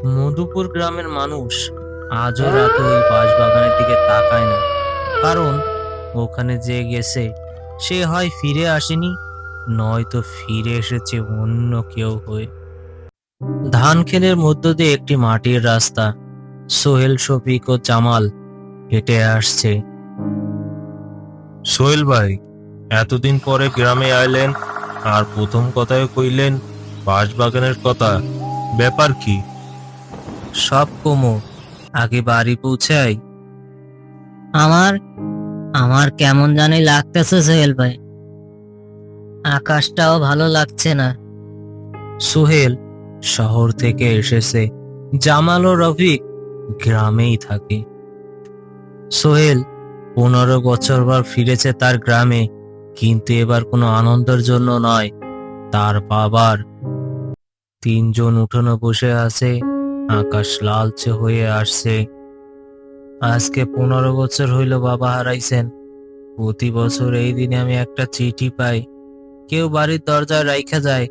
মধুপুর গ্রামের মানুষ আজও রাতে ওই বাঁশবাগানের দিকে তাকায় না, কারণ ওখানে যে গেছে সে হয় ফিরে আসেনি, নয়তো ফিরে এসেছে অন্য কেউ হয়ে। ধান ক্ষেতের মধ্য দিয়ে একটি মাটির রাস্তা। সোহেল, শফিক ও জামাল হেঁটে আসছে। সোহেল ভাই, এতদিন পরে গ্রামে আইলেন আর প্রথম কথায় কইলেন বাঁশবাগানের কথা। ব্যাপার কি? সব কমো, আগে বাড়ি পৌঁছাই। আমার আমার কেমন জানি লাগতেছে সোহেল ভাই, আকাশটাও ভালো লাগছে না। সোহেল শহর থেকে এসেছে, জামাল ও রফিক গ্রামেই থাকে। সোহেল 15 বছর পর ফিরেছে তার গ্রামে, কিন্তু এবার কোনো আনন্দের জন্য নয়, তার বাবার। তিনজন উঠোনে বসে আছে, আকাশ লালচে হয়ে আসছে। আজকে 15 বছর হইল বাবা হারাইছেন। প্রতি বছর এই দিনে আমি একটা চিঠি পাই, কেউ বাড়ির দরজায় রাইখা যায়।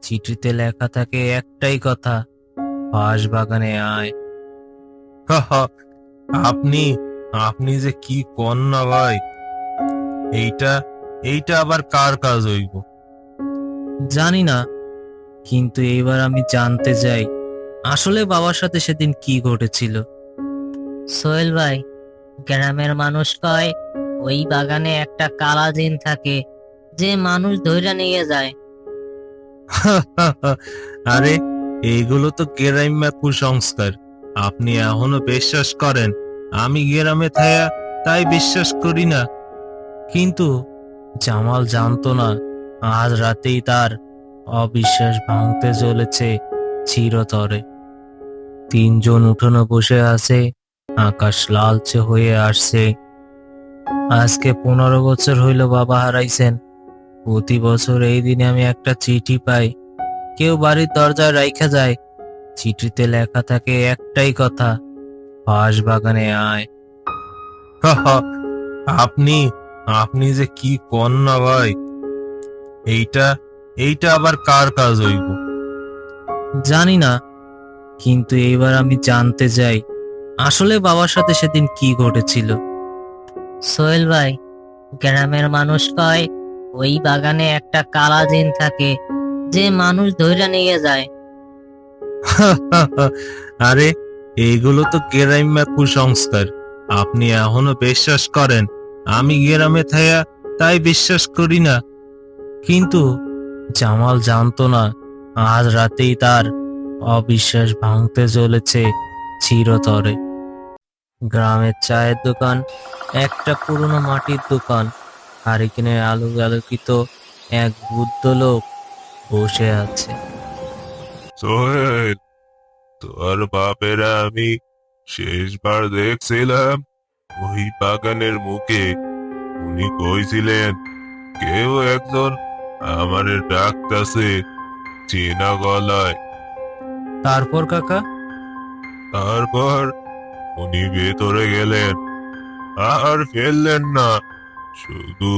চিঠিতে লেখা থাকে একটাই কথা, বাঁশবাগানে আয়। হা হা, আপনি আপনি যে কি কন্যা ভাই! এইটা এইটা আবার কার কাজ হইব? জানি না, কিন্তু এইবার আমি জানতে চাই আসলে বাবার সাথে সেদিন কি ঘটেছিল। সোহেল ভাই, গ্রামের মানুষ কয় ওই বাগানে একটা কালা জিন থাকে, যে মানুষ ধইরা নিয়ে যায়। আরে, এইগুলো তো গ্রাম্য কুসংস্কার। আপনি এখনো বিশ্বাস করেন? আমি গ্রামে থায়া তাই বিশ্বাস করি না। কিন্তু জামাল জানতো না, আজ রাতেই তার অবিশ্বাস ভাঙতে চলেছে চিরতরে। তিনজন উঠোনে বসে আছে, আকাশ লালচে হয়ে আসছে। আজকে 15 বছর হইল বাবা হারাইছেন। প্রতি বছর এই দিনে আমি একটা চিঠি পাই, কেউ বাড়ির দরজায় রাইখা যায়। চিঠিতে লেখা থাকে একটাই কথা, বাঁশবাগানে আয়। হা হা, আপনি আপনি যে কি কন্যা ভাই! এইটা এইটা আবার কার কাজ হইব? জানি না, কিন্তু এইবার আমি জানতে চাই আসলে বাবার সাথে সেদিন কি ঘটেছিল। সোহেল ভাই, গ্রামের মানুষ কয় ওই বাগানে একটা কালা জিন থাকে, যে মানুষ ধইরা নিয়ে যায়। আরে, এইগুলো তো গ্রাম্য কুসংস্কার। আপনি এখনো বিশ্বাস করেন? আমি গ্রামে থায়া তাই বিশ্বাস করি না। কিন্তু জামাল জানতো না, আজ রাতেই তার অবিশ্বাস ভাঙতে চলেছে চিরতরে। গ্রামের চায়ের দোকান, একটা পুরনো মাটির দোকান। হারিকেনের আলো আলোকিত এক বৃদ্ধ লোক বসে আছে। সোহেল, তোর বাপেরা আমি শেষবার দেখছিলাম ওই বাগানের মুখে। উনি কইছিলেন কেউ একজন আমারে ডাকতাছে চেনা গলায়। তারপর কাকা? তারপর উনি ভেতরে গেলেন, আর ফেললেন না। শুধু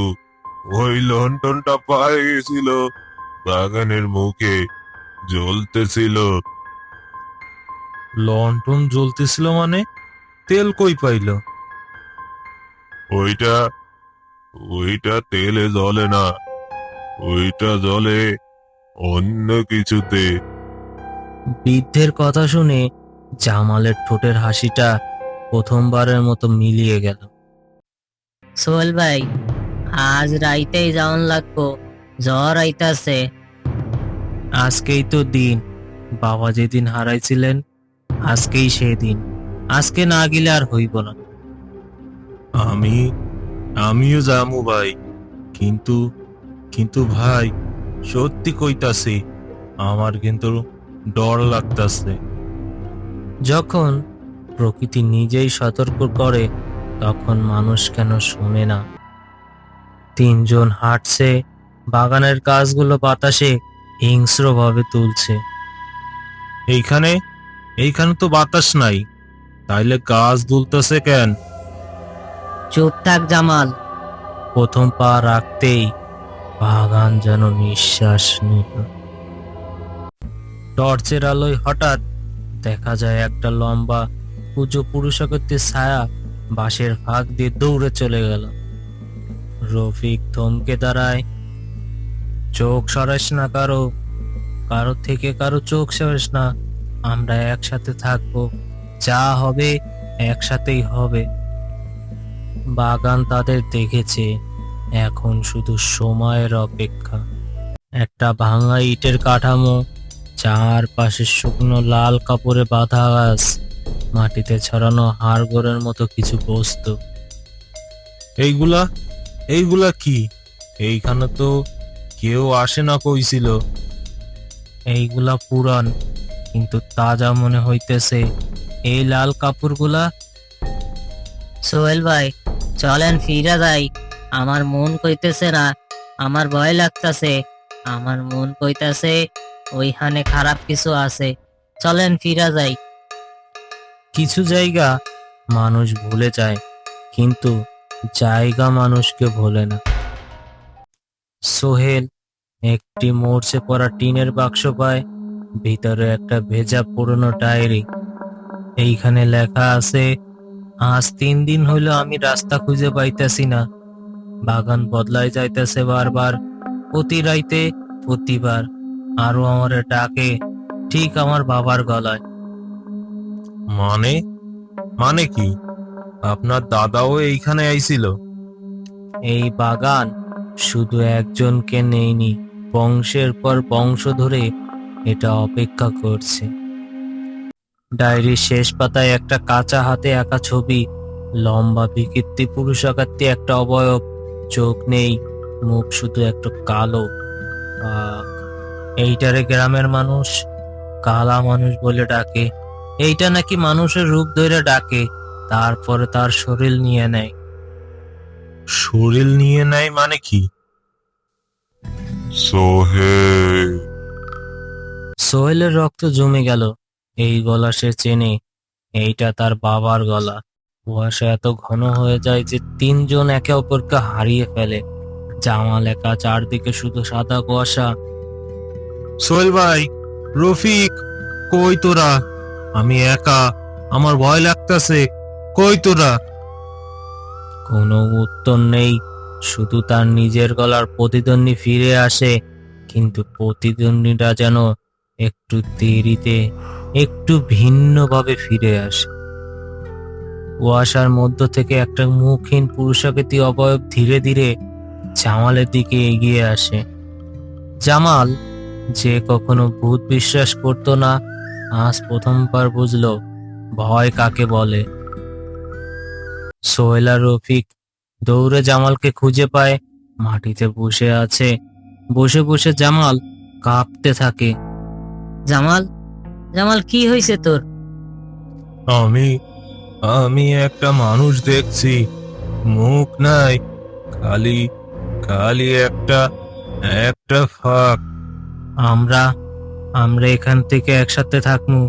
ওই লণ্ঠনটা পায়ে গেছিল, বাগানের মুখে জ্বলতেছিল। লন্ঠন জ্বলতেছিল মানে? তেল কই পাইলো? ওইটা ওইটা তেলে জ্বলে না, ওইটা জ্বলে অন্য কিছুতে। বৃদ্ধের কথা শুনে জামালের ঠোঁটের হাসিটা প্রথমবারের মতো মিলিয়ে গেল। সোহেল ভাই, আজ রাইতেই যাওয়ান লাগবো, জ্বর আইতাছে। আজকেই তো দিন, বাবা যেদিন হারাইছিলেন আজকেই সেই দিন। আজকে না গেলে আর হইব না। আমি আমিও যামু ভাই, কিন্তু কিন্তু ভাই, সত্যি কইতাছি, আমার কিন্তু ডর লাগতাছে। যখন প্রকৃতি নিজেই সতর্ক করে, তখন মানুষ কেন শোনে না? তিনজন হাঁটছে, বাগানের গাছগুলো বাতাসে হিংস্রভাবে তুলছে। এইখানে এইখানে তো বাতাস নাই, তাইলে গাছ দুলতেছে কেন? চুপ থাক জামাল। প্রথম পা রাখতেই বাগান যেন নিঃশ্বাস নিল। টর্চের আলোয় হঠাৎ দেখা যায় একটা লম্বা উঁচু পুরুষাকৃতির ছায়া বাঁশের ফাঁক দিয়ে দৌড়ে চলে গেল। রফিক থমকে দাঁড়ায়। চোখ সরাস না কারো, কারো থেকে কারো চোখ সরাস না। আমরা একসাথে থাকবো, যা হবে একসাথেই হবে। বাগান তাদের দেখেছে, এখন শুধু সময়ের অপেক্ষা। একটা ভাঙা ইটের কাঠামো, চারপাশে শুকনো লাল কাপড়ে বাঁধা গাছ, মাটিতে ছড়ানো হাড়গোড়ের মতো কিছু বস্তু। এইগুলা এইগুলা কি? এইখানে তো কেউ আসে না কইছিল। এইগুলা পুরান, কিন্তু তাজা মনে হইতেছে। এই লাল কাপড়গুলা সোহেল ভাই, চলেন ফিরা যাই। আমার মন কইতেছে না, আমার ভয় লাগতাছে। আমার মন কইতাছে ওইখানে খারাপ কিছু আছে। চলেন ফিরা যাই। কিছু জায়গা মানুষ ভুলে যায়, কিন্তু জায়গা মানুষকে ভোলে না। সোহেল একটি মরচে পড়া টিনের বাক্স পায়, ভিতরে একটা ভেজা পুরনো ডায়েরি। এইখানে লেখা আছে, আজ 3 দিন হইলো আমি রাস্তা খুঁজে পাইতাছি না। বাগান বদলাই যাইতেছে বারবার, প্রতি রাইতে প্রতিবার। আরো আমারে ডাকে, ঠিক আমার বাবার গলায়। মানে মানে কি? আপনার দাদাও এইখানে আইছিল? এই বাগান শুধু একজনকে নেয়নি, বংশের পর বংশ ধরে এটা অপেক্ষা করছে। ডায়েরির শেষ পাতায় একটা কাঁচা হাতে আঁকা ছবি, লম্বা বিকৃতি পুরুষাকৃতি একটা অবয়ব, চোখ নেই, মুখ শুধু একটু কালো। এইটারে গ্রামের মানুষ কালা মানুষ বলে ডাকে। এইটা নাকি মানুষের রূপ ধরে ডাকে, তারপরে তার শরীর নিয়ে নেয়। শরীর নিয়ে নেয় মানে কি? সোহেল, সোহেলের রক্ত জমে গেল। এই গলা সে চেনে, এইটা তার বাবার গলা। কুয়াশা এত ঘন হয়ে যায় যে 3 জন একে অপরকে হারিয়ে ফেলে। জামাল একা, চারদিকে শুধু সাদা কুয়াশা। সোহেল ভাই, রফিক, কই তোরা? আমি একা, আমার ভয় লাগতাছে। কই তোরা? কোনো উত্তর নেই, শুধু তার নিজের গলার প্রতিদ্বন্দ্বী ফিরে আসে, কিন্তু প্রতিদ্বন্দ্বীরা যেন একটু দেরিতে, একটু ভিন্নভাবে ফিরে আসে। কুয়াশার মধ্য থেকে একটা মুখহীন পুরুষাকৃতি অবয়ব ধীরে ধীরে জামালের দিকে এগিয়ে আসে। জামাল, যে কখনো ভূত বিশ্বাস করতো না, আজ প্রথমবার বুঝলো ভয় কাকে বলে। সোহেল আর রফিক দৌড়ে জামালকে খুঁজে পায়, মাটিতে বসে আছে। বসে বসে জামাল কাঁপতে থাকে। জামাল, জামাল কি হয়েছে তোর? আমি আমি একটা মানুষ দেখছি, মুখ নাই, খালি খালি একটা একটা ফাঁক। আমরা আমরা এখান থেকে একসাথে থাকবো,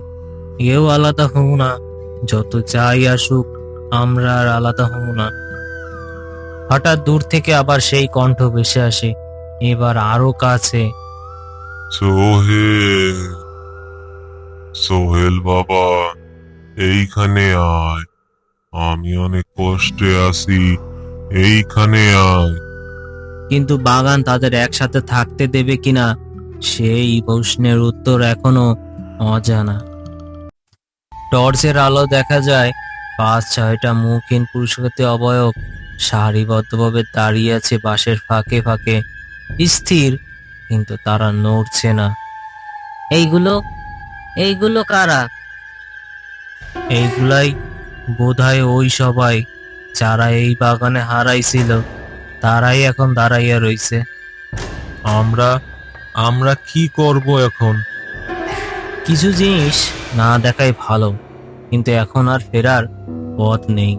কেউ আলাদা হব না। যত যাই আসুক, আমরা আর আলাদা হব না। হঠাৎ দূর থেকে আবার সেই কণ্ঠ ভেসে আসে, এবার আরো কাছে। সোহেল, সোহেল বাবা, এইখানে আয়। আমি অনেক কষ্টে আছি, এইখানে আয়। কিন্তু বাগান তাদের একসাথে থাকতে দেবে কিনা, সেই প্রশ্নের উত্তর এখনো অজানা। টর্চের আলো দেখা যায় 5-6টা মুখহীন পুরুষাকৃতি অবয়ব সারিবদ্ধভাবে দাঁড়িয়ে আছে বাঁশের ফাঁকে ফাঁকে, স্থির, কিন্তু তারা নড়ছে না। এইগুলো এইগুলো কারা? এইগুলাই বোধহয় ওই সবাই যারা এই বাগানে হারাইছিল, তারাই এখন দাঁড়াইয়া রইছে। আমরা আমরা কি করব এখন? কিছু জিনিস না দেখাই ভালো, কিন্তু এখন আর ফেরার পথ নেই।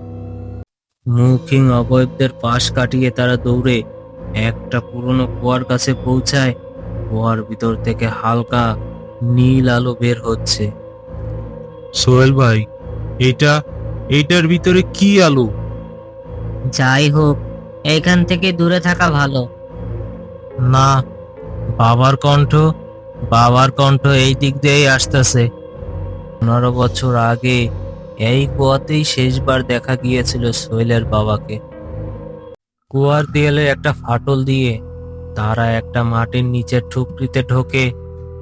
মুখহীন অবয়বদের পাশ কাটিয়ে তারা দৌড়ে একটা পুরনো কুয়ার কাছে পৌঁছায়। কুয়ার ভিতর থেকে হালকা নীল আলো বের হচ্ছে। সোহেল ভাই, এইটার ভিতরে কি আলো? যাই হোক, এইখান থেকে দূরে থাকা ভালো। না, বাবার কণ্ঠ এই দিক দিয়েই আসতেছে। 15 বছর আগে এই কুয়াতেই শেষবার দেখা গিয়েছিল সোহেলের বাবাকে। কুয়ার দেয়ালে একটা ফাটল দিয়ে তারা একটা মাটির নিচের ঠুকরিতে ঢোকে।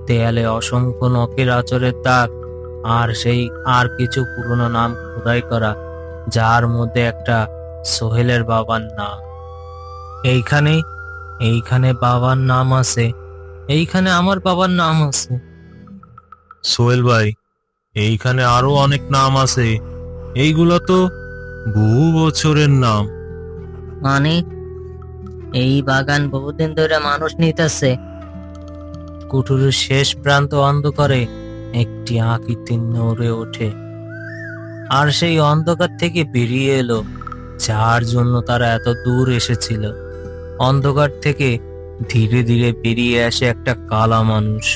দেয়ালে অসংখ্য নখের আঁচড়ের দাগ আর কিছু পুরনো নাম খোদাই করা, যার মধ্যে একটা সোহেলের বাবার নাম। এইখানে এইখানে বাবার নাম আছে, এইখানে আমার বাবার নাম আছে। সোহেল ভাই, এইখানে আরো অনেক নাম আছে। এইগুলো তো বহু বছরের নাম। মানে এই বাগান বহুদিন ধরে মানুষ নিতেছে। কুঠুরির শেষ প্রান্ত অন্ধকারে একটি আকৃতি নড়ে ওঠে, আর সেই অন্ধকার থেকে বেরিয়ে এলো যার জন্য তারা এত দূর এসেছিল। অন্ধকার থেকে ধীরে ধীরে বেরিয়ে আসে একটা কালা মানুষ,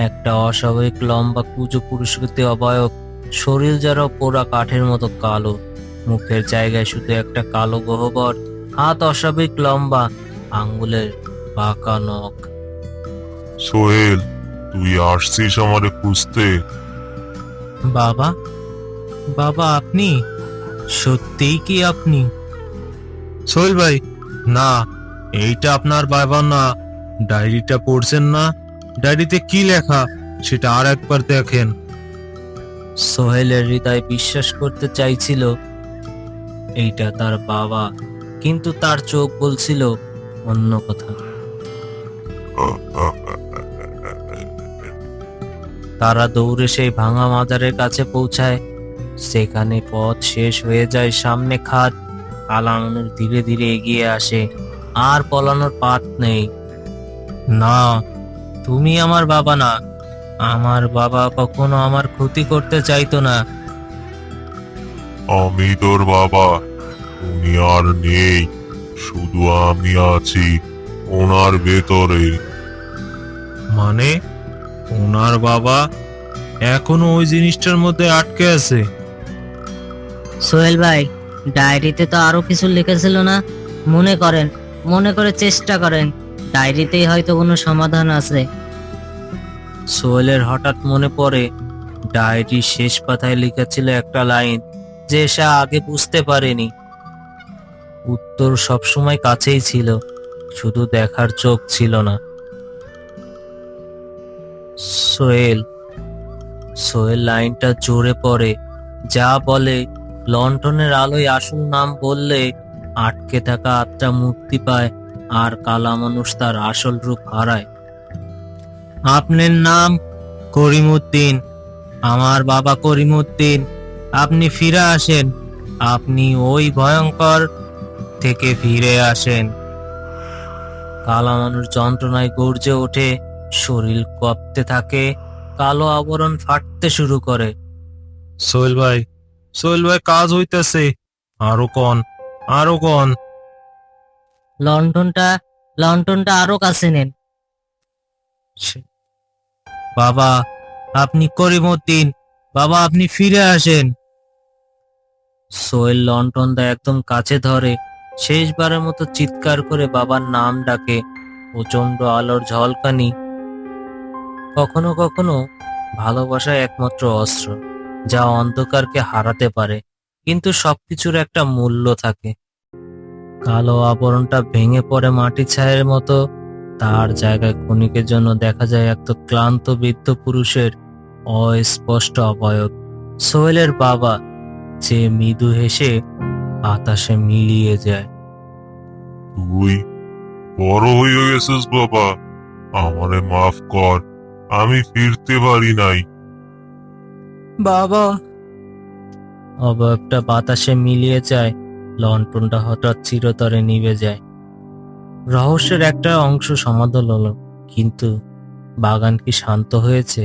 একটা অস্বাভাবিক লম্বা কুঁজো পুরুষকৃতি অবয়ব, শরীর যেন পোড়া কাঠের মতো কালো, মুখের জায়গায় শুধু একটা কালো গহ্বর, হাত অস্বাভাবিক লম্বা, আঙ্গুলের বাঁকা নখ। সোহেল, তুই আসছিস আমারে খুঁজতে? বাবা, বাবা আপনি? সত্যিই কি আপনি? সোহেল ভাই, না, এইটা আপনার বাবা না। ডায়েরিটা পড়ছেন না? ডায়েরিতে কি লেখা সেটা আর একবার দেখেন। সোহেলের হৃদয় বিশ্বাস করতে চাইছিল এইটা তার বাবা, কিন্তু তার চোখ বলছিল অন্য কথা। তারা দৌড়ে সেই ভাঙা মাজারের কাছে পৌঁছায়। সেখানে পথ শেষ হয়ে যায়, সামনে খাদ। কালা মানুষ ধীরে ধীরে এগিয়ে আসে, আর পলানোর পাত নেই। না, তুমি আমার বাবা না। আমার বাবা কখনো আমার ক্ষতি করতে চাইতো না। আমি তোর বাবা। উনি আর নেই, শুধু আমি আছি ওনার ভেতরে। মানে ওনার বাবা এখনো ওই জিনিসটার মধ্যে আটকে আছে? সোহেল ভাই, ডায়েরিতে তো আরো কিছু লিখেছিল না? মনে করে চেষ্টা করেন, ডায়েরিতেই হয়তো কোনো সমাধান আছে। সোহেলের হঠাৎ মনে পড়ে ডায়েরির শেষ পাতায় লেখা ছিল একটা লাইন যে সে আগে বুঝতে পারেনি। উত্তর সবসময় কাছেই ছিল, শুধু দেখার চোখ ছিল না। সোহেল সোহেল লাইনটা জোরে পড়ে, যা বলে লণ্ঠনের আলোয় আসল নাম বললে আটকে থাকা আত্মা মুক্তি পায়, আর কালা মানুষ তার আসল রূপ হারায়। আপনার নাম করিমউদ্দিন, আমার বাবা করিমউদ্দিন। আপনি ফিরে আসেন, আপনি ওই ভয়ঙ্কর থেকে ফিরে আসেন। কালা মানুষ যন্ত্রণায় গর্জে ওঠে, শরীর কাঁপতে থাকে, কালো আবরণ ফাটতে শুরু করে। সোহেল ভাই, সোহেল ভাই, কাজ হইতেছে। আরো কন, আরো কন। লণ্ঠনটা আরো কাছে নেন। বাবা, আপনি করিমউদ্দিন, বাবা আপনি ফিরে আসেন। সোহেল লণ্ঠনটা একদম কাছে ধরে, শেষবারের মতো চিৎকার করে বাবার নাম ডাকে। প্রচন্ড আলোর ঝলকানি। কখনো কখনো ভালোবাসা একমাত্র অস্ত্র যা অন্ধকারকে হারাতে পারে, কিন্তু সবকিছুর একটা মূল্য থাকে। কালো আবরণটা ভেঙে পড়ে মাটি ছায়ের মতো। তার জায়গায় ক্ষণিকের জন্য দেখা যায় একটা ক্লান্ত বৃদ্ধ পুরুষের অস্পষ্ট অবয়ব, সোহেলের বাবা, যে মৃদু হেসে বাতাসে মিলিয়ে যায়। তুই বড় হয়ে গেছিস বাবা, আমারে মাফ কর, আমি ফিরতে পারি নাই। বাবা। অবয়বটা বাতাসে মিলিয়ে যায়, লণ্ঠনটা হঠাৎ চিরতরে নিভে যায়। রহস্যের একটা অংশ সমাধান হলো, কিন্তু বাগান কি শান্ত হয়েছে?